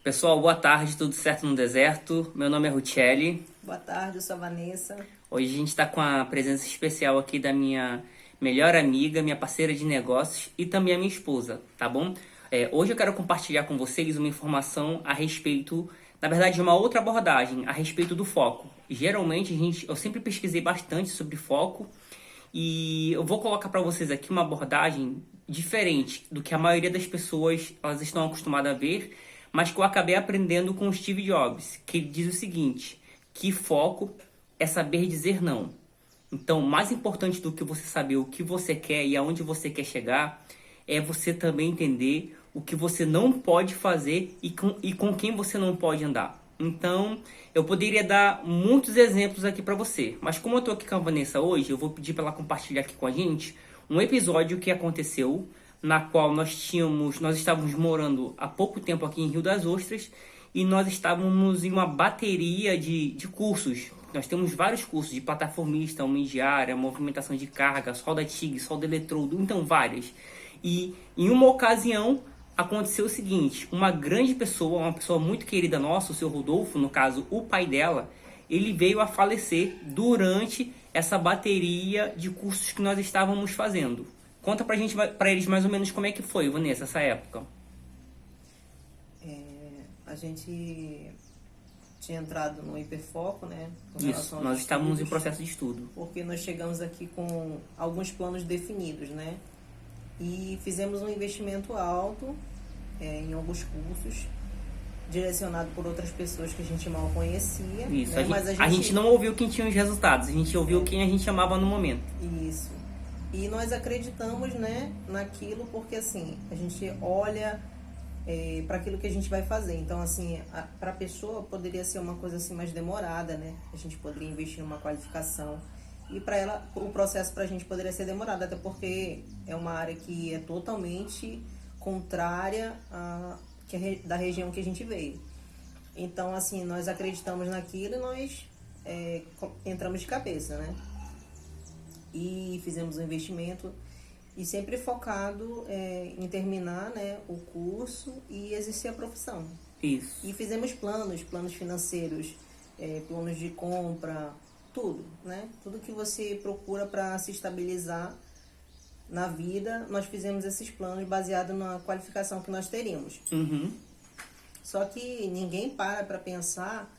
Pessoal, boa tarde, tudo certo no deserto? Meu nome é Ruchelli. Boa tarde, eu sou a Vanessa. Hoje a gente está com a presença especial aqui da minha melhor amiga, minha parceira de negócios e também a minha esposa, tá bom? Hoje eu quero compartilhar com vocês uma informação a respeito, na verdade, de uma outra abordagem, a respeito do foco. Geralmente, eu sempre pesquisei bastante sobre foco e eu vou colocar para vocês aqui uma abordagem diferente do que a maioria das pessoas elas estão acostumadas a ver, mas que eu acabei aprendendo com o Steve Jobs, que ele diz o seguinte, que foco é saber dizer não. Então, mais importante do que você saber o que você quer e aonde você quer chegar, é você também entender o que você não pode fazer e com quem você não pode andar. Então, eu poderia dar muitos exemplos aqui para você, mas como eu tô aqui com a Vanessa hoje, eu vou pedir para ela compartilhar aqui com a gente um episódio que aconteceu, na qual nós estávamos morando há pouco tempo aqui em Rio das Ostras e nós estávamos em uma bateria de cursos. Nós temos vários cursos de plataformista, homem de área, movimentação de carga, solda TIG, solda eletrodo, então vários. E em uma ocasião aconteceu o seguinte, uma grande pessoa, uma pessoa muito querida nossa, o seu Rodolfo, no caso o pai dela, ele veio a falecer durante essa bateria de cursos que nós estávamos fazendo. Conta pra gente, pra eles mais ou menos como é que foi, Vanessa, essa época. A gente tinha entrado no hiperfoco, né? Com Isso, relação aos nós estávamos em estudos, processo de estudo. porque nós chegamos aqui com alguns planos definidos, né? E fizemos um investimento alto em alguns cursos, direcionado por outras pessoas que a gente mal conhecia. Isso, Né? Mas a gente não ouviu quem tinha os resultados, a gente ouviu quem a gente amava no momento. Isso. E nós acreditamos, né, naquilo, porque assim, a gente olha para aquilo que a gente vai fazer. Então, assim, para a pessoa poderia ser uma coisa assim mais demorada, né? A gente poderia investir numa qualificação. E para ela, o processo para a gente poderia ser demorado, até porque é uma área que é totalmente contrária da região que a gente veio. Então, assim, nós acreditamos naquilo e nós entramos de cabeça, né? E fizemos um investimento e sempre focado em terminar, né, o curso e exercer a profissão. Isso. E fizemos planos financeiros, planos de compra, tudo, né? Tudo que você procura para se estabilizar na vida, nós fizemos esses planos baseados na qualificação que nós teríamos. Uhum. Só que ninguém para pensar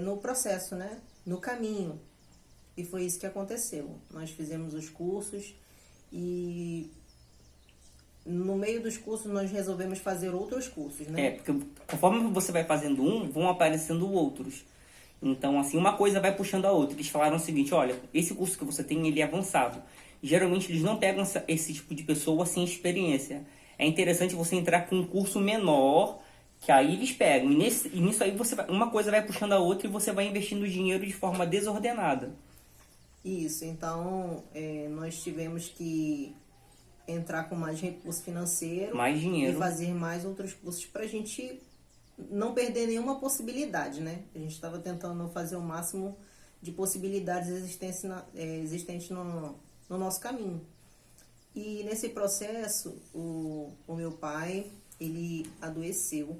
no processo, né? No caminho. E foi isso que aconteceu. Nós fizemos os cursos e no meio dos cursos nós resolvemos fazer outros cursos, né? Porque conforme você vai fazendo um, vão aparecendo outros. Então, assim, uma coisa vai puxando a outra. Eles falaram o seguinte, olha, esse curso que você tem, ele é avançado. Geralmente eles não pegam esse tipo de pessoa sem experiência. É interessante você entrar com um curso menor, que aí eles pegam. E nisso aí uma coisa vai puxando a outra e você vai investindo dinheiro de forma desordenada. Isso, então nós tivemos que entrar com mais recurso financeiro, mais dinheiro, e fazer mais outros cursos para a gente não perder nenhuma possibilidade, né? A gente estava tentando fazer o máximo de possibilidades existentes no nosso caminho. E nesse processo, o meu pai, ele adoeceu.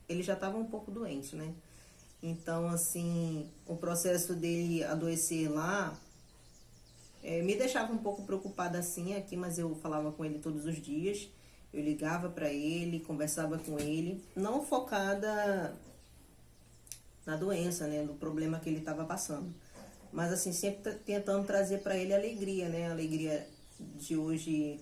Ele já estava um pouco doente, né? Então, assim, o processo dele adoecer lá me deixava um pouco preocupada assim aqui, mas eu falava com ele todos os dias. Eu ligava para ele, conversava com ele, não focada na doença, né, no problema que ele estava passando, mas assim sempre tentando trazer para ele alegria, né, a alegria de hoje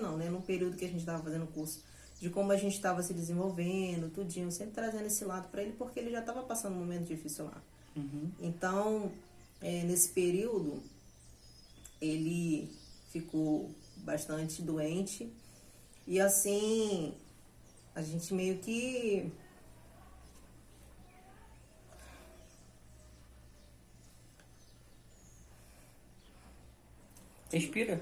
não, né, no período que a gente estava fazendo o curso, de como a gente estava se desenvolvendo, tudinho, sempre trazendo esse lado para ele, porque ele já estava passando um momento difícil lá. Uhum. Então, nesse período, ele ficou bastante doente. E assim, a gente meio que Respira.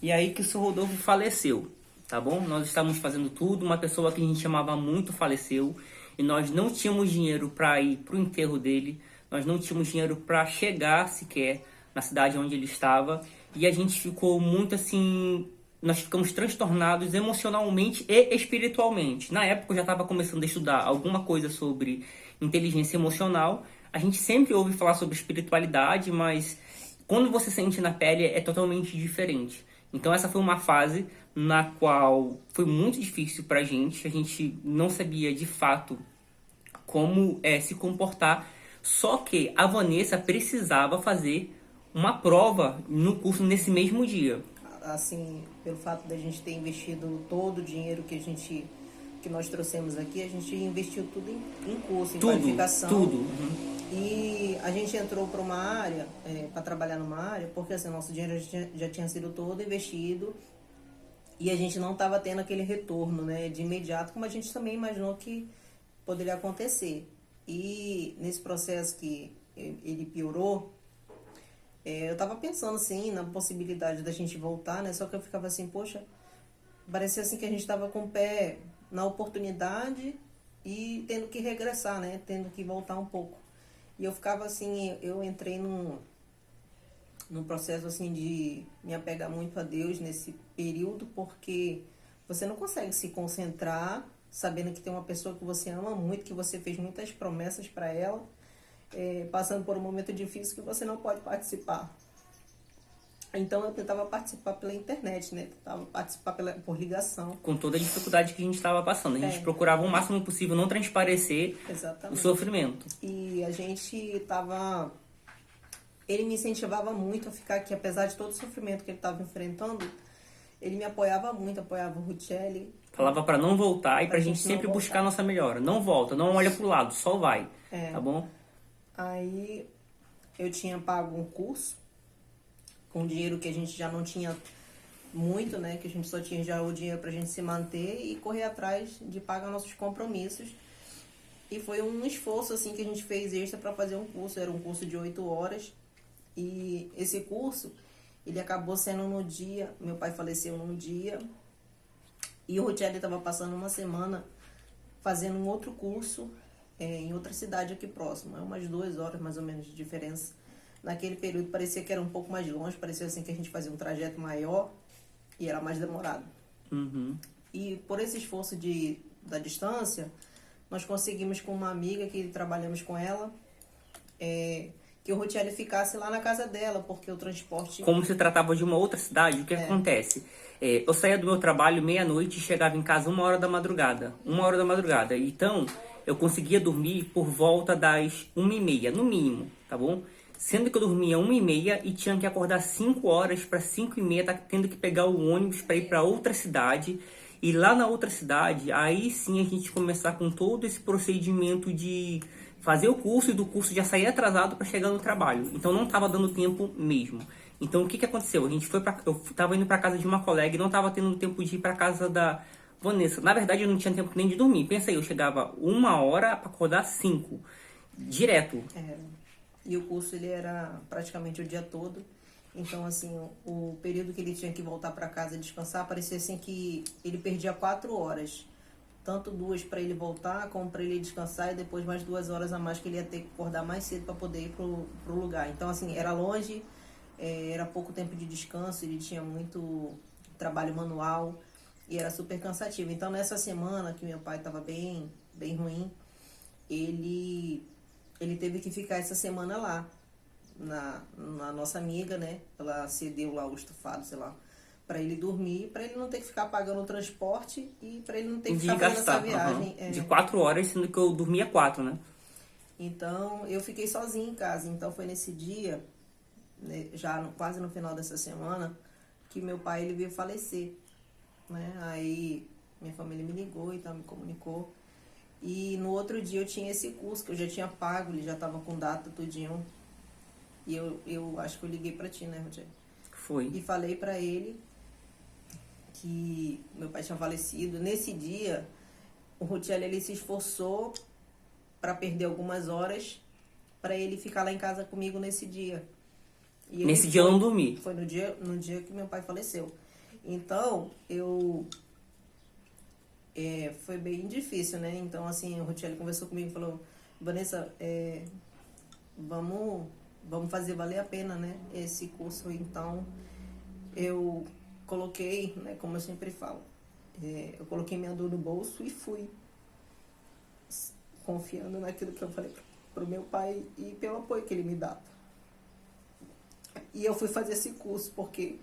E aí que o seu Rodolfo faleceu, tá bom? Nós estávamos fazendo tudo, uma pessoa que a gente amava muito faleceu e nós não tínhamos dinheiro para ir pro enterro dele, nós não tínhamos dinheiro para chegar sequer na cidade onde ele estava e a gente ficou muito assim nós ficamos transtornados emocionalmente e espiritualmente. Na época eu já estava começando a estudar alguma coisa sobre inteligência emocional. A gente sempre ouve falar sobre espiritualidade, mas quando você sente na pele é totalmente diferente. Então essa foi uma fase na qual foi muito difícil pra gente. A gente não sabia de fato como se comportar. Só que a Vanessa precisava fazer uma prova no curso nesse mesmo dia. Assim, pelo fato da gente ter investido todo o dinheiro que nós trouxemos aqui, a gente investiu tudo em curso, em qualificação. Tudo. Uhum. E a gente entrou para uma área, para trabalhar numa área, porque assim, nosso dinheiro já tinha sido todo investido e a gente não estava tendo aquele retorno, né, de imediato, como a gente também imaginou que poderia acontecer. E nesse processo que ele piorou, eu estava pensando assim na possibilidade da gente voltar, né? Só que eu ficava assim, poxa, parecia assim que a gente estava com o pé na oportunidade e tendo que regressar, né? Tendo que voltar um pouco. E eu ficava assim, eu entrei num processo assim de me apegar muito a Deus nesse período, porque você não consegue se concentrar sabendo que tem uma pessoa que você ama muito, que você fez muitas promessas para ela, passando por um momento difícil que você não pode participar. Então eu tentava participar pela internet, né? Tentava participar por ligação. Com toda a dificuldade que a gente estava passando. A gente procurava o máximo possível não transparecer o sofrimento. E a gente tava... Ele me incentivava muito a ficar aqui, apesar de todo o sofrimento que ele estava enfrentando. Ele me apoiava muito, apoiava o Ruchelli. Falava para não voltar e pra gente sempre buscar a nossa melhora. Não volta, não olha pro lado, só vai. Tá bom? Aí eu tinha pago um curso com dinheiro que a gente já não tinha muito, né? Que a gente só tinha já o dinheiro pra gente se manter e correr atrás de pagar nossos compromissos. E foi um esforço, assim, que a gente fez extra para fazer um curso. Era um curso de 8 horas. E esse curso, ele acabou sendo no dia... Meu pai faleceu num dia. E o Ruchelli estava passando uma semana fazendo um outro curso em outra cidade aqui próximo. É umas 2 horas, mais ou menos, de diferença. Naquele período parecia que era um pouco mais longe. Parecia assim que a gente fazia um trajeto maior e era mais demorado. Uhum. E por esse esforço da distância... Nós conseguimos com uma amiga que trabalhamos com ela, que o Ruchelli ficasse lá na casa dela, porque o transporte... Como se tratava de uma outra cidade, o que acontece? Eu saía do meu trabalho meia-noite e chegava em casa 1h da madrugada. 1h da madrugada. Então, eu conseguia dormir por volta das 1h30, no mínimo, tá bom? Sendo que eu dormia 1h30 e tinha que acordar 5 horas para 5h30, tá tendo que pegar o ônibus para ir para outra cidade. E lá na outra cidade, aí sim a gente começar com todo esse procedimento de fazer o curso e do curso já sair atrasado para chegar no trabalho. Então não estava dando tempo mesmo. Então o que aconteceu? Eu estava indo para casa de uma colega e não estava tendo tempo de ir para casa da Vanessa. Na verdade eu não tinha tempo nem de dormir. Pensa aí, eu chegava 1h para acordar 5, direto. E o curso ele era praticamente o dia todo. Então, assim, o período que ele tinha que voltar para casa e descansar, parecia assim que ele perdia 4 horas. Tanto 2 para ele voltar, como para ele descansar, e depois mais 2 horas a mais que ele ia ter que acordar mais cedo para poder ir pro lugar. Então, assim, era longe, era pouco tempo de descanso, ele tinha muito trabalho manual e era super cansativo. Então, nessa semana que meu pai estava bem ruim, ele teve que ficar essa semana lá. Na nossa amiga, né? Ela cedeu lá o estofado, sei lá, para ele dormir, para ele não ter que ficar pagando o transporte e para ele não ter que ficar fazendo essa viagem. De 4 horas, sendo que eu dormia 4, né? Então, eu fiquei sozinha em casa. Então, foi nesse dia, né, quase no final dessa semana, que meu pai ele veio falecer, né? Aí, minha família me ligou e tal, me comunicou. E no outro dia eu tinha esse curso que eu já tinha pago, ele já estava com data, tudinho. E eu acho que eu liguei pra ti, né, Rogério? Foi. E falei pra ele que meu pai tinha falecido. Nesse dia, o Ruchelli, ele se esforçou pra perder algumas horas pra ele ficar lá em casa comigo nesse dia. E nesse dia eu não dormi. Foi no dia que meu pai faleceu. Então, foi bem difícil, né? Então, assim, o Ruchelli conversou comigo e falou: Vanessa, vamos fazer valer a pena, né, esse curso. Então, eu coloquei, né, como eu sempre falo, eu coloquei minha dor no bolso e fui, confiando naquilo que eu falei pro meu pai e pelo apoio que ele me dava. E eu fui fazer esse curso porque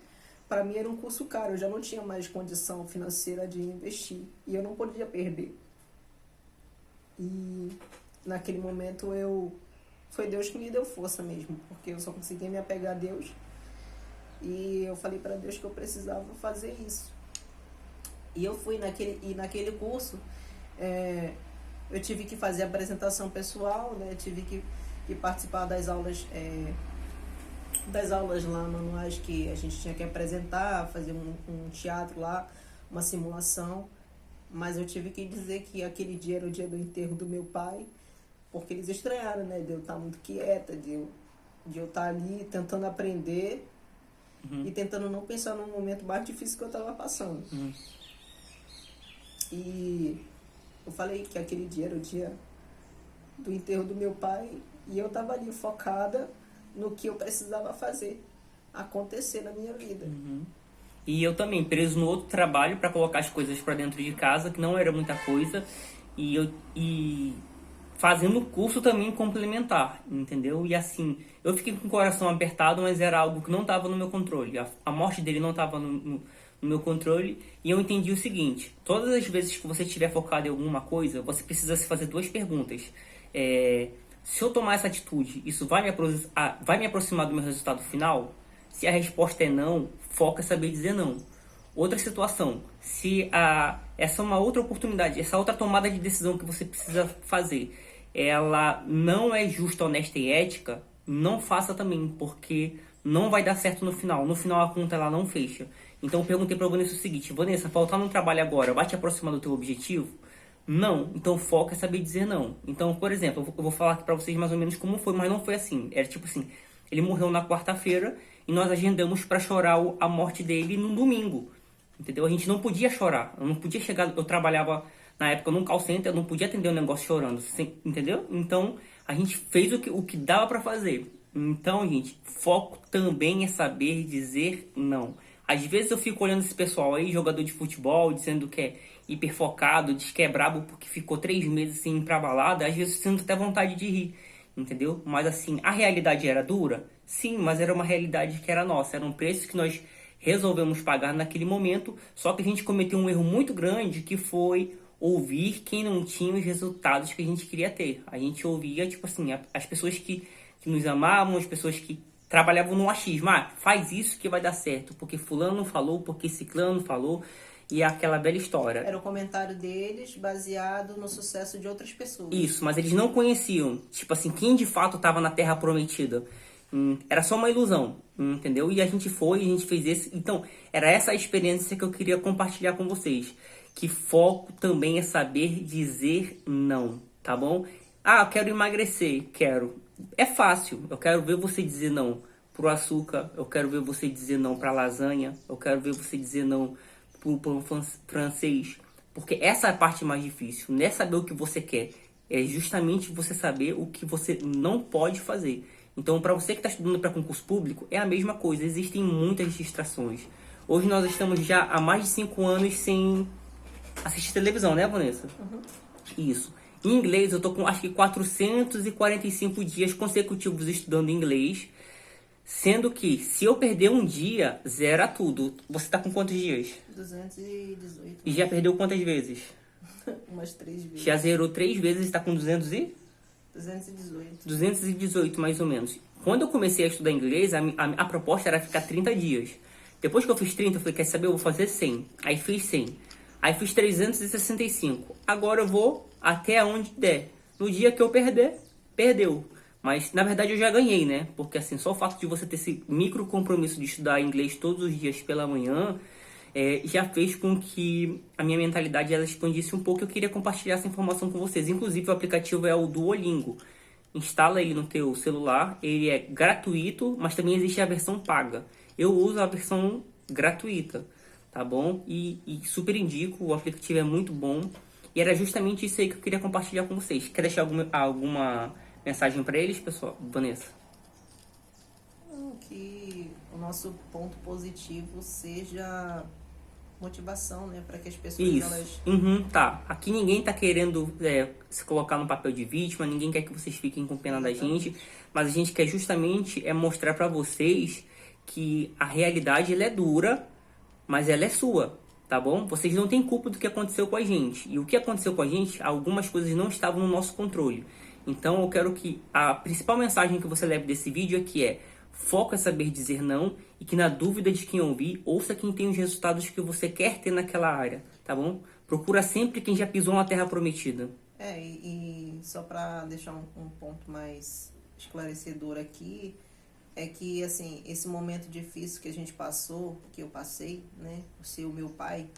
para mim era um curso caro, eu já não tinha mais condição financeira de investir e eu não podia perder. E naquele momento foi Deus que me deu força mesmo, porque eu só conseguia me apegar a Deus. E eu falei para Deus que eu precisava fazer isso. E eu fui naquele curso, eu tive que fazer apresentação pessoal, né? Tive que participar das aulas lá, manuais que a gente tinha que apresentar, fazer um teatro lá, uma simulação. Mas eu tive que dizer que aquele dia era o dia do enterro do meu pai, porque eles estranharam, né? De eu estar muito quieta, de eu estar ali tentando aprender e tentando não pensar no momento mais difícil que eu estava passando. E eu falei que aquele dia era o dia do enterro do meu pai e eu estava ali focada no que eu precisava fazer acontecer na minha vida. E eu também, preso no outro trabalho para colocar as coisas para dentro de casa, que não era muita coisa, e fazendo curso também complementar, entendeu? E assim, eu fiquei com o coração apertado, mas era algo que não estava no meu controle. A morte dele não estava no meu controle, e eu entendi o seguinte: todas as vezes que você estiver focado em alguma coisa, você precisa se fazer duas perguntas. Se eu tomar essa atitude, isso vai me aproximar do meu resultado final? Se a resposta é não, foca em saber dizer não. Outra situação, se essa é uma outra oportunidade, essa outra tomada de decisão que você precisa fazer, ela não é justa, honesta e ética, não faça também, porque não vai dar certo no final. No final a conta ela não fecha. Então eu perguntei para a Vanessa o seguinte: Vanessa, faltar no trabalho agora vai te aproximar do teu objetivo? Não, então foca em saber dizer não. Então, por exemplo, eu vou falar aqui pra vocês mais ou menos como foi, mas não foi assim. Era tipo assim, ele morreu na quarta-feira e nós agendamos pra chorar a morte dele no domingo. Entendeu? A gente não podia chorar, eu não podia chegar, eu trabalhava na época num call center, eu não podia atender o negócio chorando, entendeu? Então, a gente fez o que dava pra fazer. Então, gente, foco também é saber dizer não. Às vezes eu fico olhando esse pessoal aí, jogador de futebol, dizendo que é hiperfocado, diz que é brabo porque ficou 3 meses sem ir pra balada, às vezes eu sinto até vontade de rir, entendeu? Mas assim, a realidade era dura? Sim, mas era uma realidade que era nossa, era um preço que nós resolvemos pagar naquele momento, só que a gente cometeu um erro muito grande, que foi ouvir quem não tinha os resultados que a gente queria ter. A gente ouvia, tipo assim, as pessoas que nos amavam, as pessoas que trabalhavam no achismo: faz isso que vai dar certo, porque fulano falou, porque ciclano falou, e aquela velha história. Era o comentário deles baseado no sucesso de outras pessoas. Isso, mas eles não conheciam, tipo assim, quem de fato estava na Terra Prometida. Era só uma ilusão, entendeu? E a gente fez esse. Então, era essa a experiência que eu queria compartilhar com vocês. Que foco também é saber dizer não, tá bom? Eu quero emagrecer, quero. É fácil, eu quero ver você dizer não pro açúcar, eu quero ver você dizer não pra lasanha, eu quero ver você dizer não pro pão francês. Porque essa é a parte mais difícil, não é saber o que você quer, é justamente você saber o que você não pode fazer. Então, para você que está estudando para concurso público, é a mesma coisa, existem muitas distrações. Hoje nós estamos já há mais de 5 anos sem assistir televisão, né, Vanessa? Isso. Em inglês, eu tô com acho que 445 dias consecutivos estudando inglês, sendo que se eu perder um dia, zera tudo. Você tá com quantos dias? 218. E já perdeu quantas vezes? Umas 3 vezes. Já zerou 3 vezes e está com 218. 218, mais ou menos. Quando eu comecei a estudar inglês, a proposta era ficar 30 dias. Depois que eu fiz 30, eu falei: quer saber, eu vou fazer 100. Aí fiz 100. Aí fiz 365. Agora eu vou até onde der. No dia que eu perder, perdeu. Mas na verdade eu já ganhei, né? Porque assim, só o fato de você ter esse micro compromisso de estudar inglês todos os dias pela manhã, já fez com que a minha mentalidade ela expandisse um pouco. Eu queria compartilhar essa informação com vocês. Inclusive o aplicativo é o Duolingo. Instala ele no teu celular. Ele é gratuito, mas também existe a versão paga. Eu uso a versão gratuita, tá bom? E super indico, o aplicativo é muito bom. E era justamente isso aí que eu queria compartilhar com vocês. Quer deixar alguma mensagem para eles, pessoal? Vanessa? Que nosso ponto positivo seja motivação, né? Para que as pessoas, Isso. elas... Tá. Aqui ninguém tá querendo se colocar no papel de vítima, ninguém quer que vocês fiquem com pena da gente, mas a gente quer justamente mostrar pra vocês que a realidade ela é dura, mas ela é sua, tá bom? Vocês não têm culpa do que aconteceu com a gente. E o que aconteceu com a gente, algumas coisas não estavam no nosso controle. Então eu quero que a principal mensagem que você leve desse vídeo aqui foco é saber dizer não e que na dúvida de quem ouvir, ouça quem tem os resultados que você quer ter naquela área, tá bom? Procura sempre quem já pisou na terra prometida. E só para deixar um ponto mais esclarecedor aqui, é que, assim, esse momento difícil que a gente passou, que eu passei, né, por ser o meu pai,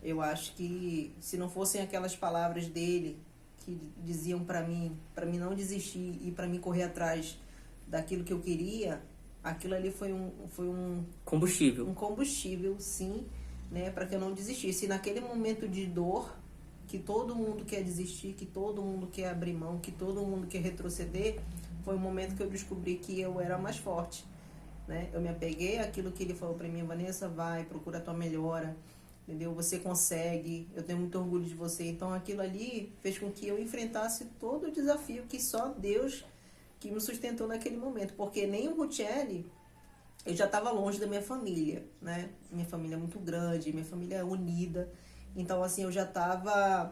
eu acho que se não fossem aquelas palavras dele que diziam para mim não desistir e para mim correr atrás daquilo que eu queria, aquilo ali foi um combustível. Um combustível, sim, né, para que eu não desistisse. E naquele momento de dor, que todo mundo quer desistir, que todo mundo quer abrir mão, que todo mundo quer retroceder, foi o momento que eu descobri que eu era mais forte, né? Eu me apeguei àquilo que ele falou para mim: Vanessa, vai, procura a tua melhora, entendeu? Você consegue, eu tenho muito orgulho de você. Então aquilo ali fez com que eu enfrentasse todo o desafio que só Deus que me sustentou naquele momento, porque nem o Ruchelli, eu já estava longe da minha família, né? Minha família é muito grande, minha família é unida, então assim, eu já estava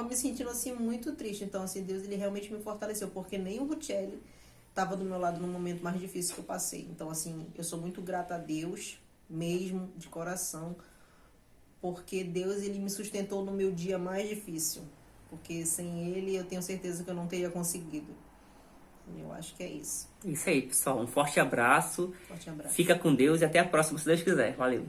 me sentindo assim muito triste. Então assim, Deus, ele realmente me fortaleceu, porque nem o Ruchelli estava do meu lado no momento mais difícil que eu passei. Então assim, eu sou muito grata a Deus, mesmo de coração, porque Deus, ele me sustentou no meu dia mais difícil, porque sem ele eu tenho certeza que eu não teria conseguido. Eu acho que é isso. Isso aí, pessoal. Um forte abraço. Forte abraço. Fica com Deus e até a próxima, se Deus quiser. Valeu.